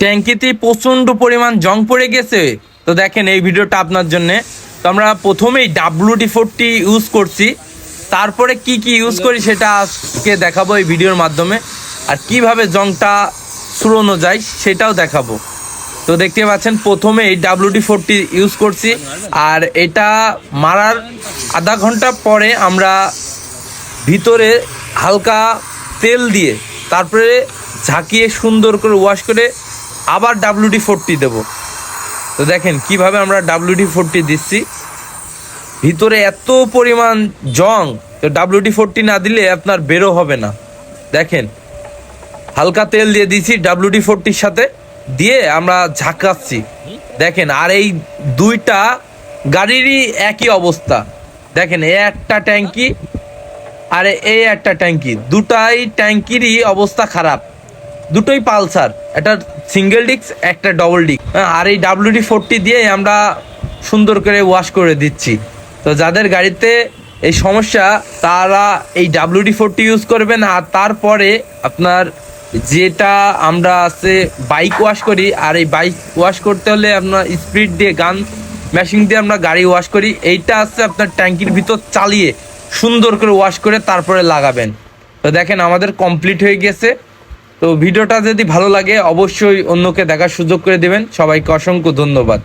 ট্যাঙ্কিতে প্রচন্ড পরিমাণ জং পড়ে গেছে। তো দেখেন এই ভিডিওটা আপনার জন্য। তো আমরা প্রথমেই WD-40 ইউজ করছি, তারপরে কি কি ইউজ করি সেটা আজকে দেখাবো এই ভিডিওর মাধ্যমে, আর কিভাবে জংটা ছুড়ানো যায় সেটাও দেখাবো। তো দেখতে পাচ্ছেন প্রথমে এই WD-40 ইউজ করছি, আর এটা মারার আধা ঘন্টা পরে আমরা ভিতরে হালকা তেল দিয়ে তারপরে ঝাঁকিয়ে সুন্দর করে ওয়াশ করে আবার WD-40 দেব। তো দেখেন কিভাবে আমরা WD-40 দিচ্ছি। ভিতরে এত পরিমাণ জং, তো WD-40 না দিলে আপনার বেরো হবে না। দেখেন হালকা তেল দিয়ে দিচ্ছি WD-40 সাথে, দিয়ে আমরা ঝাঁকাচ্ছি। দেখেন আর এই দুইটা গাড়িরই একই অবস্থা। দেখেন এ একটা ট্যাঙ্কি আর এই একটা ট্যাঙ্কি, দুটাই ট্যাঙ্কিরই অবস্থা খারাপ। দুটোই পালসার, একটা সিঙ্গেল ডিস্ক একটা ডবল ডিস্ক। আর এই WD-40 দিয়ে আমরা সুন্দর করে ওয়াশ করে দিচ্ছি। তো যাদের গাড়িতে এই সমস্যা তারা এই WD-40 ইউজ করবেন। আর তারপরে আপনার যেটা আমরা আছে বাইক ওয়াশ করি, আর এই বাইক ওয়াশ করতে হলে আপনার স্পিড দিয়ে গান মেশিন দিয়ে আমরা গাড়ি ওয়াশ করি। এইটা আছে আপনার ট্যাঙ্কির ভিতর চালিয়ে সুন্দর করে ওয়াশ করে তারপরে লাগাবেন। তো দেখেন আমাদের কমপ্লিট হয়ে গেছে। তো ভিডিওটা যদি ভালো লাগে অবশ্যই অন্যকে দেখার সুযোগ করে দেবেন। সবাইকে অসংখ্য ধন্যবাদ।